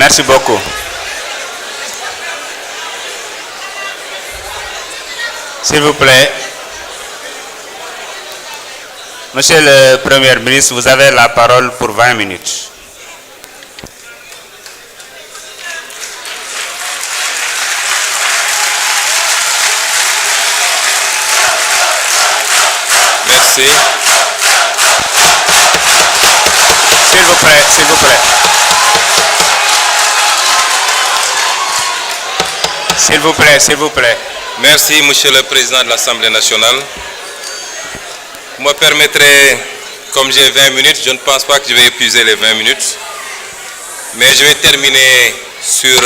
Merci beaucoup. S'il vous plaît. Monsieur le Premier ministre, vous avez la parole pour 20 minutes. Merci. S'il vous plaît, s'il vous plaît. S'il vous plaît, s'il vous plaît. Merci, Monsieur le Président de l'Assemblée nationale. Vous me permettrez, comme j'ai 20 minutes, je ne pense pas que je vais épuiser les 20 minutes, mais je vais terminer sur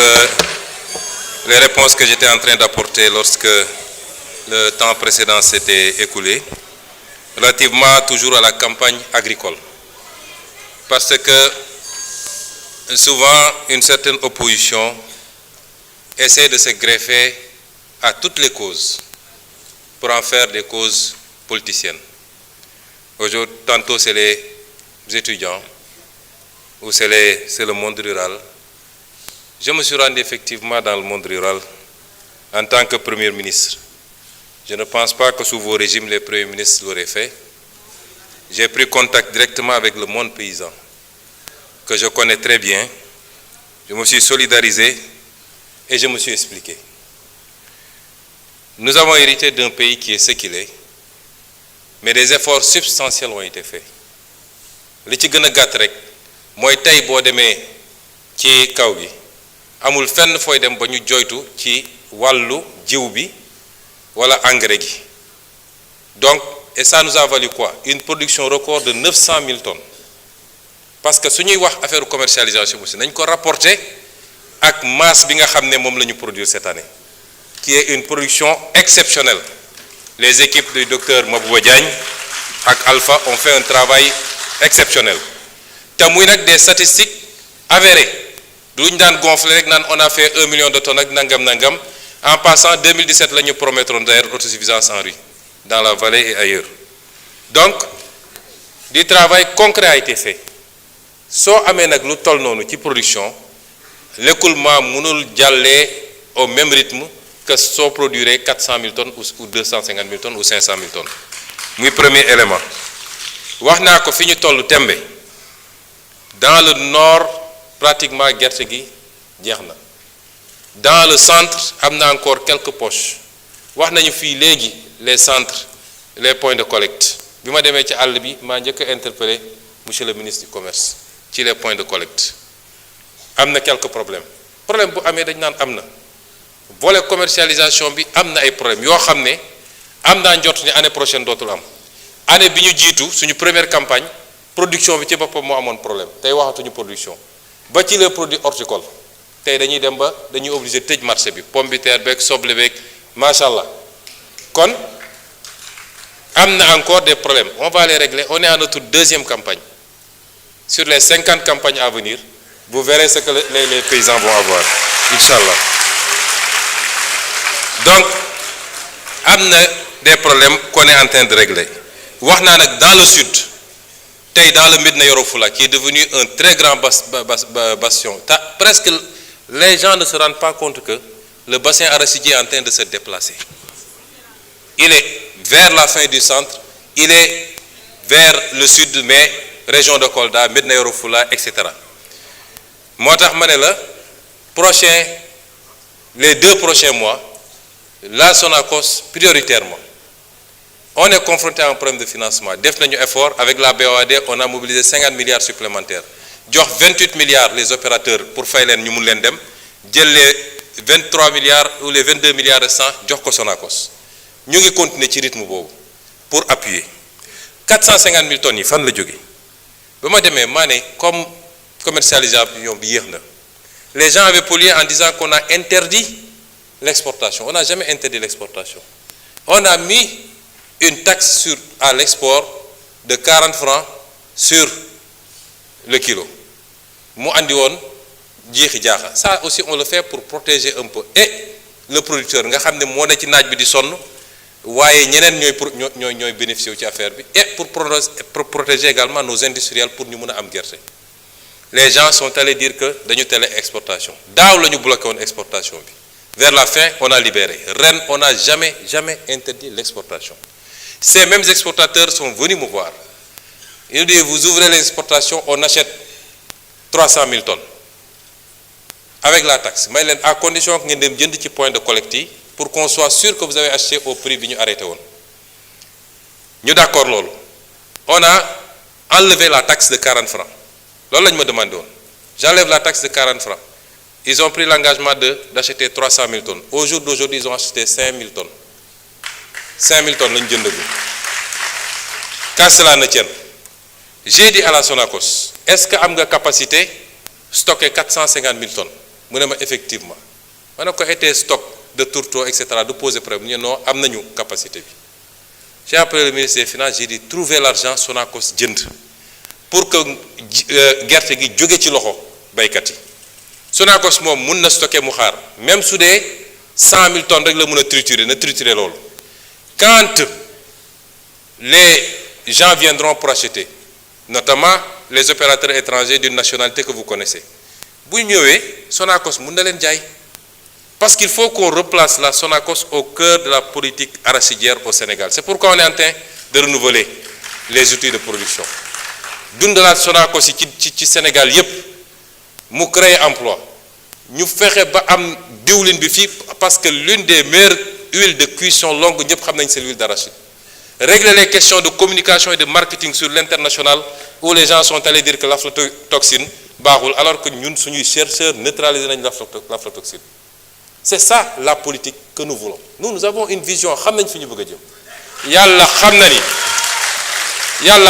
les réponses que j'étais en train d'apporter lorsque le temps précédent s'était écoulé, relativement toujours à la campagne agricole. Parce que souvent, une certaine opposition essaie de se greffer à toutes les causes pour en faire des causes politiciennes. Aujourd'hui, tantôt c'est les étudiants ou c'est le monde rural. Je me suis rendu effectivement dans le monde rural en tant que Premier ministre. Je ne pense pas que sous vos régimes, les Premiers ministres l'auraient fait. J'ai pris contact directement avec le monde paysan, que je connais très bien. Je me suis solidarisé et je me suis expliqué. Nous avons hérité d'un pays qui est ce qu'il est, mais des efforts substantiels ont été faits. Li ci gën a gàtt rek mooy tey boo demee ci kaw gi amul fenn fooy dem ba ñu joytu ci wàllu jiw bi wala engrais gi. Donc, et ça nous a valu quoi? Une production record de 900 000 tonnes. Parce que su ñuy wax affaire commercialisation aussi nañ ko rapporter ak masse bi nga xam ne moom la ñu produire cette année, qui est une production exceptionnelle. Les équipes du docteur Mabouba Diagne ak Alpha ont fait un travail exceptionnel. te muy nag des statistiques avérées duñ daan gonfler rek naan on a fait 1 million de tonnes ak nangam en passant 2017 la ñu promettroon d'ailleurs autosuffisance en riz dans la vallée et ailleurs. Donc du travail concret a été fait. Soo amee nag lu toll noonu ci production l'écoulement mënul jàllee au même rythme que soo produire 400 000 tonnes ou 250 000 tonnes ou 500 000 tonnes. Muy premier élément. Wax naa ko fi ñu toll tembe dans le nord pratiquement gerte gi jeex na. Dans le centre am na encore quelques poches. Wax nañu fii léegi les centres les points de collecte. Bi ma demee ci àll bi maa njëkk a interpellé monsieur le ministre du commerce ci les points de collecte. Am na quelques problèmes. Problème bu amee dañ naan am na. Volet commercialisation bi am na ay problèmes yoo xam ne am naa njort ni année prochaine dootul am. Année bi ñu jiitu suñu première campagne production bi ci boppam moo amoon problème tey waxatuñu production ba ci le produit horticole tey dañuy dem ba dañuy obligé tëj marché bi pomme de terre beeg soble beeg macha allah. Kon am na encore des problèmes on va les régler. On est à notre deuxième campagne. Sur les 50 campagnes à venir vous verrez ce que les paysans vont avoir Inch'Allah. Donc am na des problèmes qu'on est en train de régler. Wax naa nag dans le sud tey dans le Médina Yoro Foulah qui est devenu un très grand bastion. Presque les gens ne se rendent pas compte que le bassin arachidier est en train de se déplacer. Il est vers la fin du centre, il est vers le sud, mais région de Kolda, Médina Yoro Foulah, etc. Moo tax ma ne la les 2 prochains mois la Sonacos prioritairement. On est confronté à un problème de financement. Def nañu effort avec la BOAD, on a mobilisé 50 milliards supplémentaires. Jox 28 milliards les opérateurs pour fay leen ñu mun leen dem. Jël les 23 milliards ou les 22 milliards restants jox ko Sonacos. Ñu ngi continuer ci rythme boobu pour appuyer. 450 000 tonnes yi fan la jóge. Ba ma demee maa ne comme commercialisation bi yéex na. Les gens avaient pollué en disant qu'on a interdit l'exportation. On n'a jamais interdit l'exportation. On a mis une taxe à l'export de 40 francs sur le kilo. Mu andi woon jeexi jaaxa. Ça aussi on le fait pour protéger un peu et le producteur nga xam ne moo ne ci naaj bi di sonn waaye ñeneen ñooy bénéficier wu ci affaire bi et pour protéger également nos industriels pour ñu mën a am gerte. les gens sont allés dire que dañu télé exportation daaw la ñu bloqué woon exportation bi vers la fin on a libéré ren on n'a jamais interdit l'exportation. Ces mêmes exportateurs sont venus me voir. Ils nous disent vous ouvrez les exportations on achète 300 000 tonnes avec la taxe may leen à condition que ngeen dem jënd ci point de collecte yi pour qu'on soit sûr que vous avez acheté au prix bi ñu arrêté woon ñu d'accord loolu on a enlevé la taxe de 40 francs loolu la ñu ma demandé woon j'enlève la taxe de 40 francs ils ont pris l'engagement d'acheter 300 000 tonnes au jour d'aujourd'hui ils ont acheté 5 000 tonnes 5 000 tonnes la ñu jëndagul. Qu'à cela ne tienne j'ai dit à la Sonacos est-ce que am nga capacité stocker 450 000 tonnes mu ne ma effectivement ma ne ko été stock de tourteaux et cetera de poser problème ñu non am nañu capacité bi. J'ai appelé le ministre des Finances j'ai dit trouver l'argent Sonacos jënd pour que gerte gi jóge ci loxo baykat yi Sonacos moom mun na stocker mu xaar même su dee 100 000 tonnes rek la mun a triturer na triturer loolu quand les gens viendront pour acheter notamment les opérateurs étrangers d'une nationalité que vous connaissez bu ñëwee Sonacos mun na leen jaay parce qu'il faut qu'on replace la Sonacos au cœur de la politique arachidière au Sénégal c'est pourquoi on est en train de renouveler les outils de production dundalaat Sonacos yi ci Sénégal yépp mu créer emploi ñu fexe ba am diwlin bi fii parce que l'une des meilleures huiles de cuisson longue ñëpp xam nañ c'est l'huile d'arachide régler les questions de communication et de marketing sur l'international où les gens sont allés dire que l'aflatoxine baaxul alors que ñun suñuy chercheurs neutraliser nañ l'aflatoxine. C'est ça la politique que nous voulons nous avons une vision xam nañ fi ñu bëgg a jëm yàlla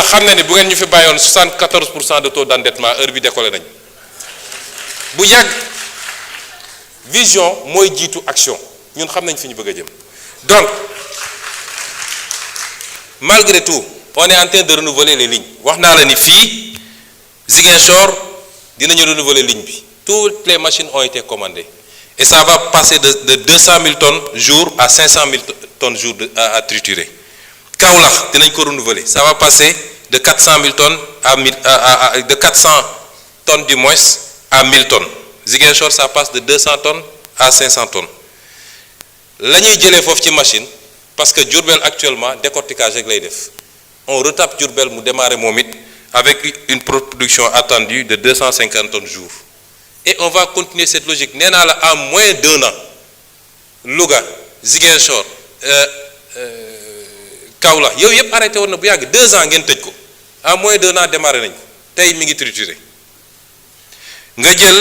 xam na ni bu ngeen ñu fi bàyyoon 74% de taux d'endettement heure bi décollé nañ bu yàgg vision mooy jiitu action ñun xam nañ fi ñu bëgg a jëm donc malgré tout on est en train de renouveler les lignes wax naa la ni fii Ziguinchor dinañu renouveler ligne bi toutes les machines ont été commandées et ça va passer de 200 000 tonnes jour à 500 000 tonnes jour à triturer Kaolack dinañ ko renouveler ça va passer de 400 000 tonnes de 400 tonnes du moins à 1000 tonnes Ziguinchor ça passe de 200 tonnes à 500 tonnes la ñuy jëlee foofu ci machine parce que Diourbel actuellement décortiquage rek lay def on retape Diourbel mu démarrer moom it avec une production attendue de 250 tonnes jour et on va continuer cette logique nee naa la en moins d'1 an Louga Ziguinchor Kaolack yow yëpp arrêté woon na bu yàgg 2 ans ngeen tëj ko en moins d'1 an démarré nañ ko tey mi ngi trituré nga jël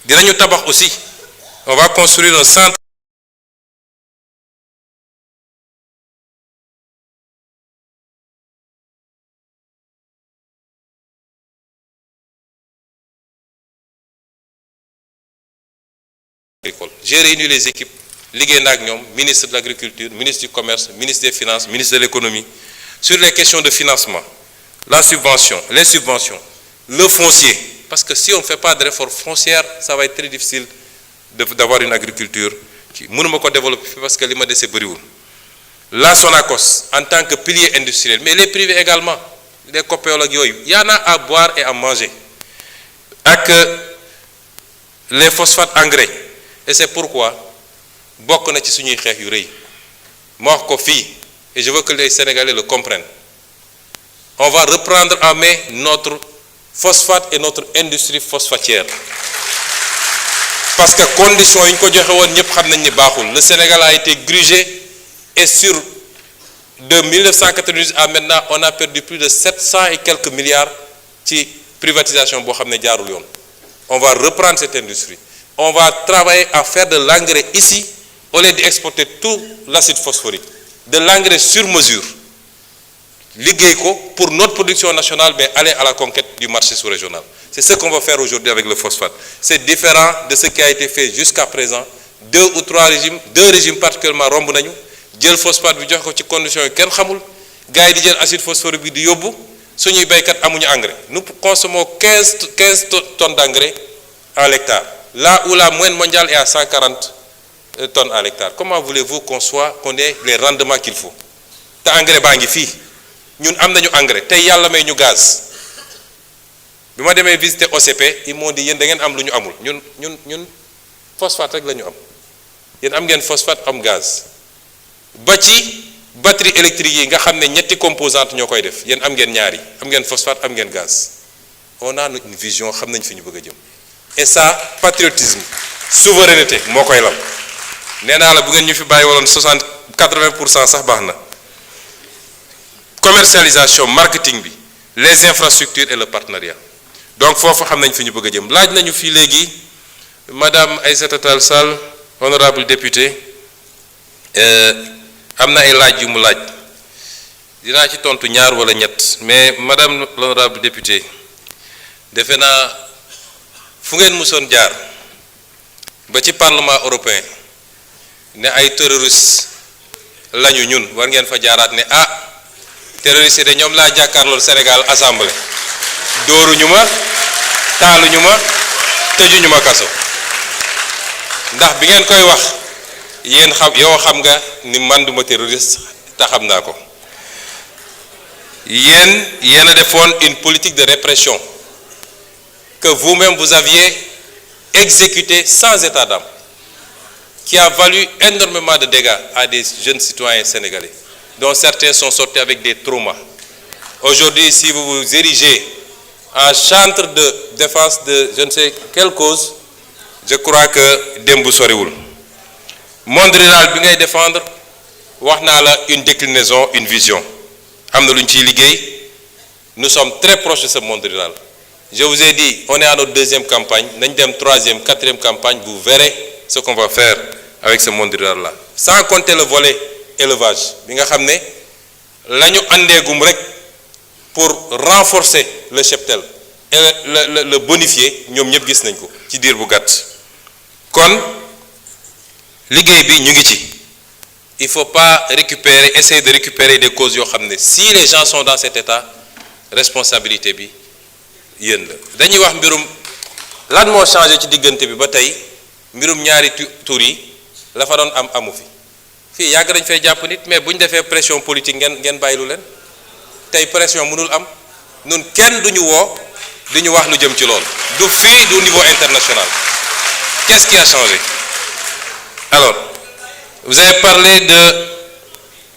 dinañu tabax aussi on va construire un centre agricole. J'ai réuni les équipes liggéey na ak ñoom ministre de l'agriculture ministre du commerce ministre des finances ministre de l'économie sur les questions de financement la subvention les subventions le foncier parce que si on ne fait pas de réforme foncière ça va être très difficile d'avoir une agriculture qui mënuma ko développer parce que li ma dese bëriwul la Sonacos en tant que pilier industriel mais les privés également les COPEOL ak yooyu y en a à boire et à manger ak les phosphates engrais et c'est pourquoi bokk na ci suñuy xeex yu rëy ma wax ko fii et je veux que les Sénégalais le comprennent on va reprendre en main notre phosphate et notre industrie phosphatière parce que conditions yi ñu ko joxe woon ñëpp xam nañ ni baaxul le Sénégal a été grugé et sur de 1998 à maintenant on a perdu plus de 700 et quelques milliards ci privatisation boo xam ne jaarul yoon on va reprendre cette industrie on va travailler à faire de l'engrais ici au lieu d'exporter tout l'acide phosphorique de l'engrais sur mesure liggéey ko pour notre production nationale mais aller à la conquête du marché sous-régional c'est ce qu'on va faire aujourd'hui avec le phosphate c'est différent de ce qui a été fait jusqu'à présent 2 ou 3 régimes 2 régimes particulièrement romb nañu jël phosphate bi jox ko ci conditions yi kenn xamul gars yi di jël acide phosphorique bi di yóbbu suñuy béykat amuñu engrais nous consommons 15 tonnes d'engrais à l'hectare là où la moyenne mondiale est à 140 tonnes à l'hectare comment voulez-vous qu'on ait les rendements qu'il faut te engrais baa ngi fii ñun am nañu engrais tey yàlla may ñu gaz bi ma demee visiter OCP ils m'ont dit yéen da ngeen am lu ñu amul ñun phosphate rek la ñu am yéen am ngeen phosphate am gaz ba ci batterie électrique yi nga xam ne ñetti composante ñoo koy def yéen am ngeen ñaari am ngeen phosphate am ngeen gaz on a une vision xam nañ fi ñu bëgg a jëm et ça patriotisme souveraineté moo koy lam nee naa la bu ngeen ñu fi bàyyi waloon 80% sax baax na commercialisation marketing bi les infrastructures et le partenariat donc foofu xam nañ fi ñu bëgg a jëm laaj nañu fii léegi madame Aïssata Tall Sall honorable député am na ay laaj yu mu laaj dinaa ci tontu ñaar wala ñett mais madame l'honorable député defe naa fu ngeen musoon jaar ba ci parlement européen ne ay terroristes lañu ñun war ngeen fa jaaraat ne ah terroristes de ñoom laa jàkkaarlool Sénégal assemblée dóoruñu ma taaluñu ma tëjuñu ma kaso ndax bi ngeen koy wax yéen xam nga ni man duma terroriste te xam naa ko yéen a defoon une politique de répression que vous-même vous aviez exécuté sans état d'âme qui a valu énormément de dégâts à des jeunes citoyens sénégalais dont certains sont sortis avec des traumas. Aujourd'hui, si vous vous érigez en chantre de défense de je ne sais quelle cause, je crois que démb soriwul monde rural bi ngay défendre wax naa la une déclinaison une vision am na lu ñu ciy liggéey nous sommes très proches de ce monde rural. Je vous ai dit on est à notre deuxième campagne nañ dem troisième quatrième campagne vous verrez ce qu'on va faire avec ce monde rural là sans compter le volet élevage bi nga xam ne la ñu àndeegum rek pour renforcer le cheptel et le bonifier ñoom ñëpp gis nañ ko ci diir bu gàtt kon liggéey bi ñu ngi ci il faut pas essayer de récupérer des causes yoo xam ne si les gens sont dans cet état responsabilité bi yéen la dañuy wax mbirum lan moo changé ci diggante bi ba tey mbirum ñaari tur yi la fa doon am amu fi fii yàgg dañ fay jàpp nit mais bu ñu defee pression politique ngeen bàyyilu leen tey pression mënul am nun kenn duñu woo di ñu wax lu jëm ci loolu du fii du niveau international qu'est-ce qui a changé alors vous avez parlé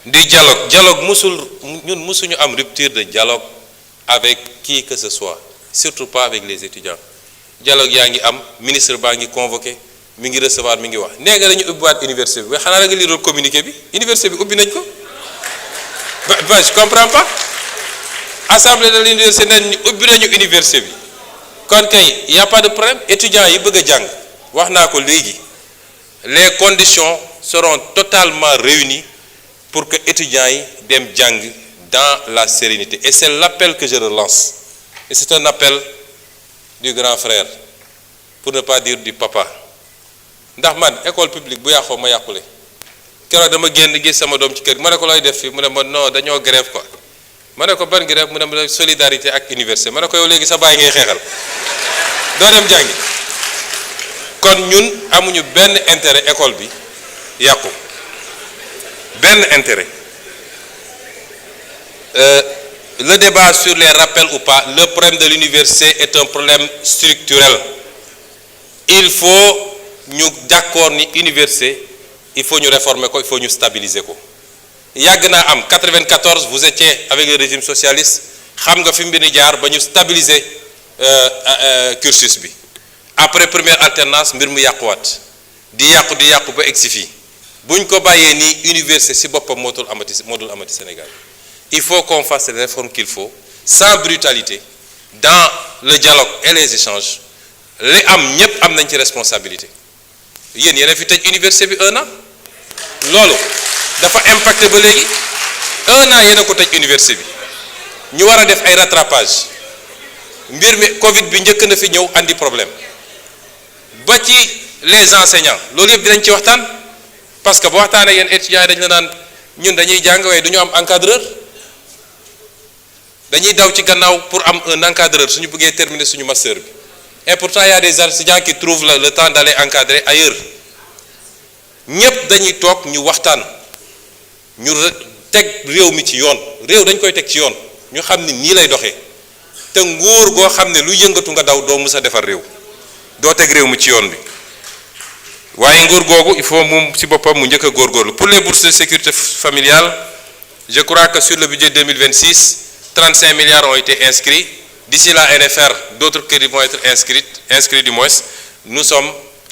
du dialogue ñun musuñu am rupture de dialogue avec qui que ce soit surtout pas avec les étudiants dialogue yaa ngi am ministre baa ngi convoqué mi ngi recevoir mi ngi wax nee nga dañu ubbiwaat université bi mais xanaa da nga liiroon communiqué bi université bi ubbi nañ ko ba je comprends pas assemblée de l'université nañ ubbi nañu université bi kon kay y a pas de problème étudiants yi bëgg a jàng wax naa ko léegi les conditions seront totalement réunies pour que étudiants yi dem jàng dans la sérénité et c'est l'appel que je relance et c'est un appel du grand frère pour ne pas dire du papa ndax man école publique bu yàqoo ma yàqule keroog dama génn gis sama doom ci kër ma ne ko looy def fii mu ne ma non dañoo grève quoi ma ne ko ban grève mu ne ma solidarité ak université ma ne ko yow léegi sa baay ngay xeexal doo dem jàngi kon ñun amuñu benn intérêt école bi yàqu benn intérêt le débat sur les rappels ou pas le problème de l'université est un problème structurel il faut ñu d'accord ni université il faut ñu réformer ko il faut ñu stabiliser ko yàgg naa am 94 vous étiez avec le régime socialiste xam nga fi mbir ni jaar ba ñu stabiliser cursus bi après première alternance mbir mu yàquwaat di yàqu ba egsi fii buñ ko bàyyee nii université ci boppam moo dul amati Sénégal il faut qu'on fasse les réformes qu'il faut sans brutalité dans le dialogue et les échanges li am ñépp am nañ ci responsabilité yéen a fi tëj université bi 1 an loolu dafa impacté ba léegi 1 an yéen a ko tëj université bi ñu war a def ay rattrapage mbir mi Covid bi njëkk na fi ñëw andi problème ba ci les enseignants loolu yëpp dinañ ci waxtaan parce que bu waxtaanee yéen étudiants yi dañ la naan ñun dañuy jàng waaye du ñu am encadreur dañuy daw ci gannaaw pour am un encadreur suñu bëggee terminer suñu master bi et pourtant il y a des étudiants qui trouvent le temps d'aller encadrer ailleurs ñëpp dañuy toog ñu waxtaan ñu teg réew mi ci yoon réew dañ koy teg ci yoon ñu xam ni nii lay doxee te nguur goo xam ne lu yëngatu nga daw doo mus a defar réew doo teg réew mi ci yoon bi waaye nguur googu il faut moom ci boppam mu njëkk a góorgóorlu. Pour les bourses de sécurité familiale, je crois que sur le budget 2026 35 milliards ont été inscrits. D'ici la NFR, d'autres crédits vont être inscrits du moins. Nous sommes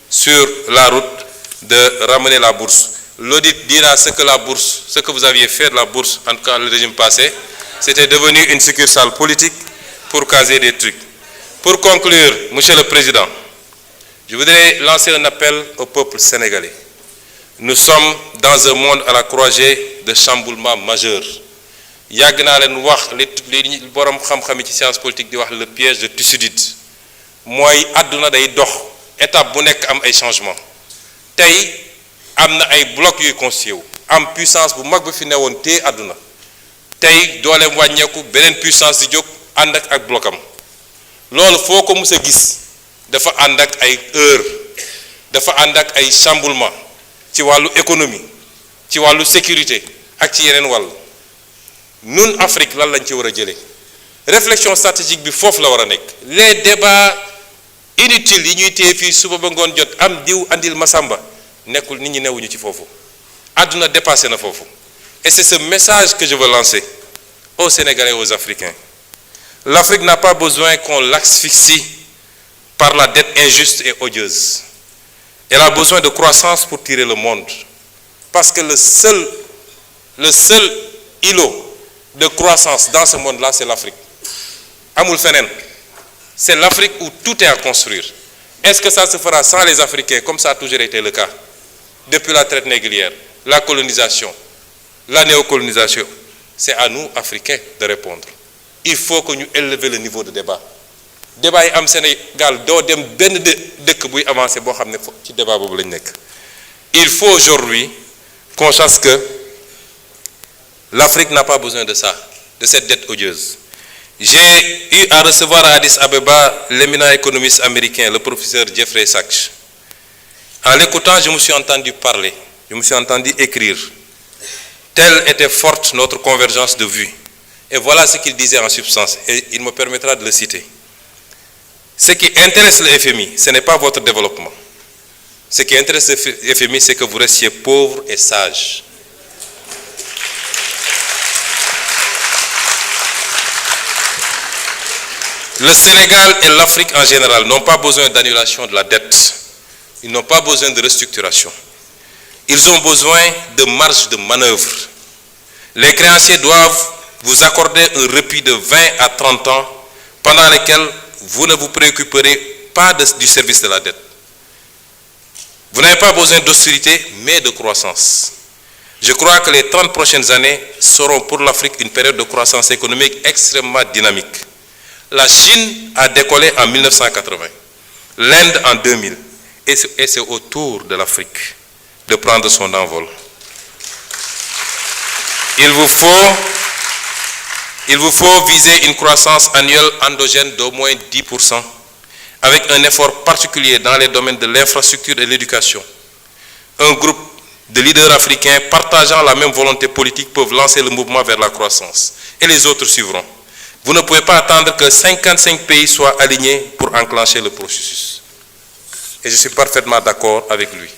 sur la route de ramener la bourse. L'audit dira ce que vous aviez fait de la bourse, en tout cas le régime passé, c'était devenu une succursale politique pour caser des trucs. Pour conclure, Monsieur le Président, je voudrais lancer un appel au peuple sénégalais. Nous sommes dans un monde à la croisée de chamboulements majeurs. yàgg naa leen wax li borom xam-xam ci science politique di wax le piège de Thucydide mooy àdduna day dox étape bu nekk am ay changement tey am na ay bloc yuy constitué wu am puissance bu mag ba fi newoon te àdduna tey dooleem wàññeeku beneen puissance di jóg ànd ak blocam loolu foo ko mus a gis dafa ànd ak ay heure dafa ànd ak ay chamboulement ci wàllu économie ci wàllu sécurité ak ci yeneen wàll nun Afrique lan lañ ci war a jëlee réflexion stratégique bi foofu la war a nekk les débats inutiles yi ñuy téye fii suba ba ngoon jot am diw andil masamba nekkul nit ñi newuñu ci foofu àdduna dépassé na foofu et c'est ce message que je veux lancer aux Sénégalais et aux Africains. L'Afrique n'a pas besoin qu'on l'asphyxie par la dette injuste et odieuse. Elle a besoin de croissance pour tirer le monde parce que le seul îlot de croissance dans ce monde-là, c'est l'Afrique. Amul fenen. C'est l'Afrique où tout est à construire. Est-ce que ça se fera sans les Africains, comme ça a toujours été le cas, depuis la traite négrière, la colonisation, la néocolonisation? C'est à nous, Africains, de répondre. Il faut que nous élevions le niveau de débat. Débat yi am Sénégal doo dem benn dëkk buy avancer boo xam ne ci débat boobu lañ nekk. Il faut aujourd'hui qu'on sache que l'Afrique n'a pas besoin de ça, de cette dette odieuse. J'ai eu à recevoir à Addis Abeba l'éminent économiste américain, le professeur Jeffrey Sachs. En l'écoutant, je me suis entendu parler, je me suis entendu écrire. Telle était forte notre convergence de vues. Et voilà ce qu'il disait en substance, et il me permettra de le citer. Ce qui intéresse le FMI, ce n'est pas votre développement. Ce qui intéresse le FMI, c'est que vous restiez pauvres et sages. Le Sénégal et l'Afrique en général n'ont pas besoin d'annulation de la dette. Ils n'ont pas besoin de restructuration. Ils ont besoin de marge de manœuvre. Les créanciers doivent vous accorder un répit de 20 à 30 ans pendant lesquels vous ne vous préoccuperez pas du service de la dette. Vous n'avez pas besoin d'austérité, mais de croissance. Je crois que les 30 prochaines années seront pour l'Afrique une période de croissance économique extrêmement dynamique. La Chine a décollé en 1980, l'Inde en 2000, et c'est au tour de l'Afrique de prendre son envol. Il vous faut viser une croissance annuelle endogène d'au moins 10%, avec un effort particulier dans les domaines de l'infrastructure et de l'éducation. Un groupe de leaders africains partageant la même volonté politique peuvent lancer le mouvement vers la croissance, et les autres suivront. Vous ne pouvez pas attendre que 55 pays soient alignés pour enclencher le processus. Et je suis parfaitement d'accord avec lui.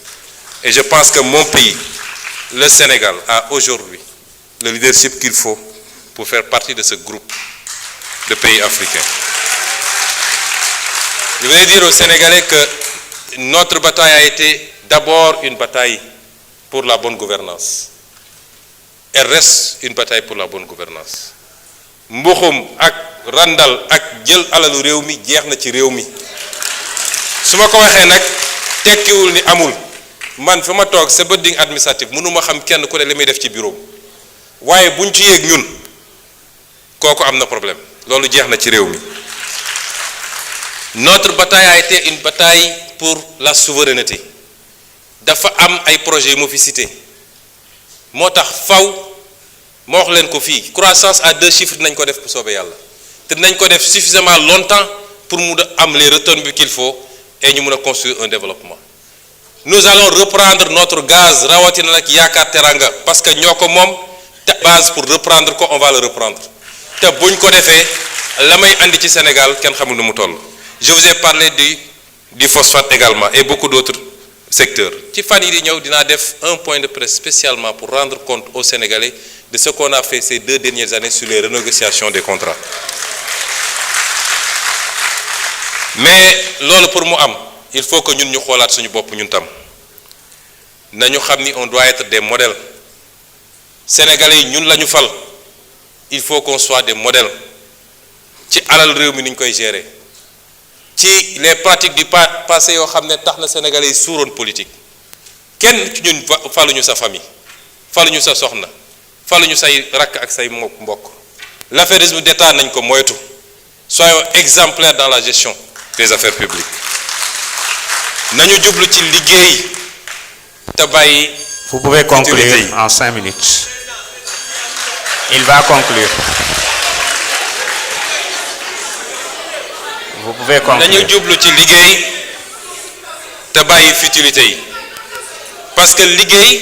Et je pense que mon pays, le Sénégal, a aujourd'hui le leadership qu'il faut pour faire partie de ce groupe de pays africains. Je voudrais dire aux Sénégalais que notre bataille a été d'abord une bataille pour la bonne gouvernance. Elle reste une bataille pour la bonne gouvernance. Mbuxum ak randal ak jël alalu réew mi jeex na ci réew mi su ma ko waxee nag tekkiwul ni amul man fi ma toog sa building administratif mënuma xam kenn ku ne li muy def ci bureau waaye buñ ci yéeg ñun kooku am na problème loolu jeex na ci réew mi. Notre bataille a été une bataille pour la souveraineté dafa am ay projets yu ma fi cité moo tax faw ma wax leen ko fii croissance à 2 chiffres dinañ ko def bu soobee yàlla te dinañ ko def suffisamment longtemps pour mu am les retombées qu'il faut et ñu mën a construire un développement. Nous allons reprendre notre gaz rawatina nag yaakaar teranga parce que ñoo ko moom te base pour reprendre ko on va le reprendre te buñ ko defee la may andi ci Sénégal kenn xamul nu mu toll. Je vous ai parlé du phosphate également et beaucoup d'autres secteurs. Ci fan yi di ñëw dinaa def un point de presse spécialement pour rendre compte aux Sénégalais de ce qu'on a fait ces 2 dernières années sur les renégociations des contrats. Mais loolu pour mu am il faut que ñun ñu xoolaat suñu bopp ñun tam nañu xam ni on doit être des modèles. Sénégalais yi ñun la ñu fal il faut qu'on soit des modèles ci alal réew mi ni ñu koy gérer ci les pratiques du passé yoo xam ne tax na Sénégalais yi suuroon politique kenn ci ñun faluñu sa famille faluñu sa soxna faluñu say rakk ak say mbokk l'affairisme d'État nañ ko moytu soyons exemplaires dans la gestion des affaires publiques nañu jublu ci liggéey te bàyyi. Vous pouvez conclure en 5 minutes. Il va conclure. Vous pouvez conclure. nañu jublu ci liggéey te bàyyi futilité yi parce que liggéey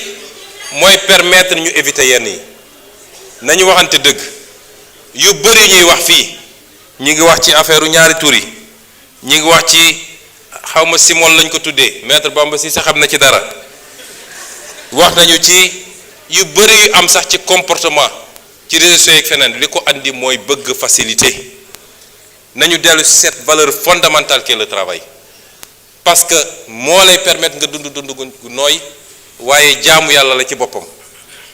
mooy permettre ñu éviter yenn yi nañu waxante dëgg yu bëri ñuy wax fii ñi ngi wax ci affaire ñaari tur yi ñi ngi wax ci xawma Simon lañ ko tuddee maître Bamba si sa xam na ci dara wax nañu ci yu bëri yu am sax ci comportement ci réseaux sociaux yi feneen li ko andi mooy bëgg facilité nañu dellu ci cette valeur fondamentale qu'est le travail parce que moo lay permettre nga dund gu nooy waaye jaamu yàlla la ci boppam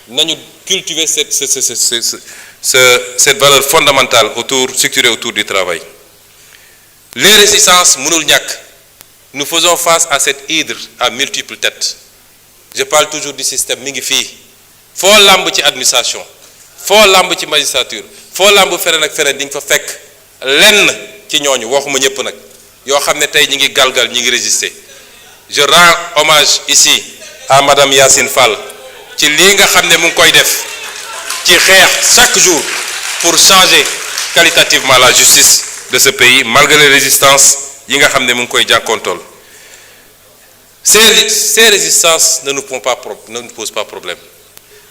nañu cultiver cette valeur fondamentale structurée autour du travail. Les résistances mënul ñàkk nous faisons face à cette hydre à multiples têtes. Je parle toujours du système mi ngi fii foo làmb ci administration foo làmb ci magistrature foo làmb feneen ak feneen di nga fa fekk lenn ci ñooñu waxuma ñëpp nag yoo xam ne tey ñi ngi galgal ñi ngi résister. Je rends hommage ici à madame Yacine Fall ci lii nga xam ne mu ngi koy def ci xeex chaque jour pour changer qualitativement la justice de ce pays malgré les résistances yi nga xam ne mu ngi koy jànkoontool. Ces résistances ne nous posent pas problème.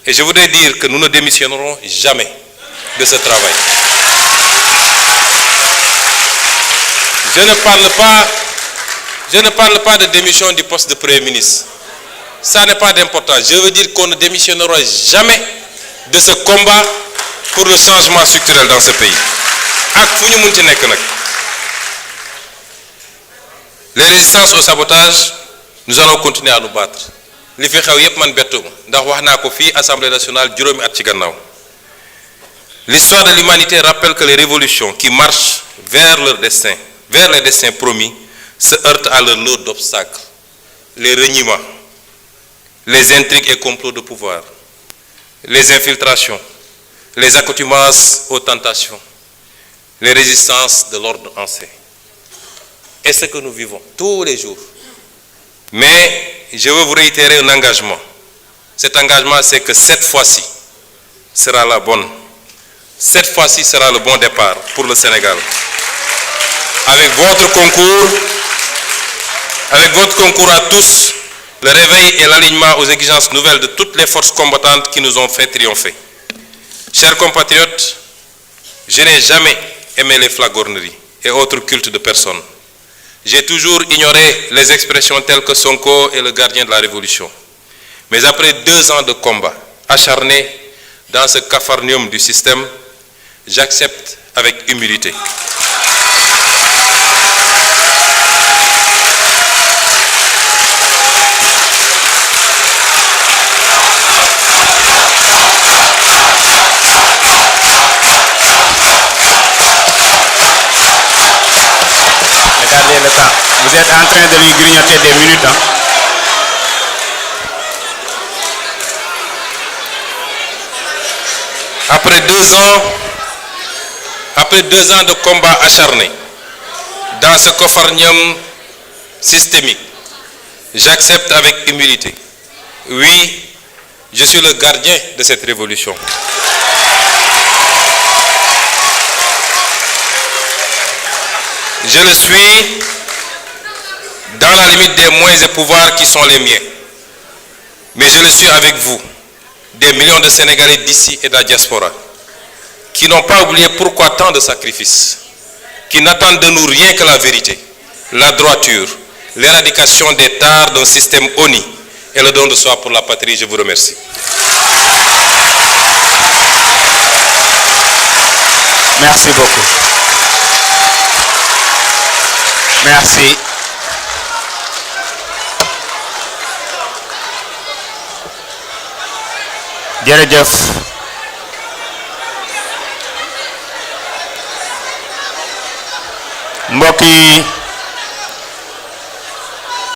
Et je voudrais dire que nous ne démissionnerons jamais de ce travail. Je ne parle pas de démission du poste de Premier ministre. Ça n'est pas d'importance. Je veux dire qu'on ne démissionnera jamais de ce combat pour le changement structurel dans ce pays. Ak fu ñu mun ci nekk nag. Les résistances au sabotage, nous allons continuer à nous battre. Li fi xew yépp man bettuma ndax wax naa ko fii Assemblée nationale juróomi at ci gannaaw. L'histoire de l'humanité rappelle que les révolutions qui marchent vers leur destin, vers les destins promis, se heurtent à leur lot d'obstacles. Les reniements, les intrigues et complots de pouvoir, les infiltrations, les accoutumances aux tentations, les résistances de l'ordre ancien. Et ce que nous vivons tous les jours. Mais je veux vous réitérer un engagement. Cet engagement, c'est que cette fois-ci sera la bonne. Cette fois-ci sera le bon départ pour le Sénégal. Avec votre concours à tous, le réveil et l'alignement aux exigences nouvelles de toutes les forces combattantes qui nous ont fait triompher. Chers compatriotes, je n'ai jamais aimé les flagorneries et autres cultes de personnes. J'ai toujours ignoré les expressions telles que Sonko est le gardien de la révolution. Mais après 2 ans de combat acharné dans ce capharnaüm du système, j'accepte avec humilité. Regardez le temps. Vous êtes en train de lui grignoter des minutes. Hein? Après 2 ans de combat acharné dans ce capharnaüm systémique, j'accepte avec humilité. Oui, je suis le gardien de cette révolution. Je le suis dans la limite des moyens et pouvoirs qui sont les miens. Mais je le suis avec vous, des millions de Sénégalais d'ici et de la diaspora, qui n'ont pas oublié pourquoi tant de sacrifices, qui n'attendent de nous rien que la vérité, la droiture, l'éradication des tares d'un système honni et le don de soi pour la patrie. Je vous remercie. Merci beaucoup. Merci. jërëjëf. mbokk yi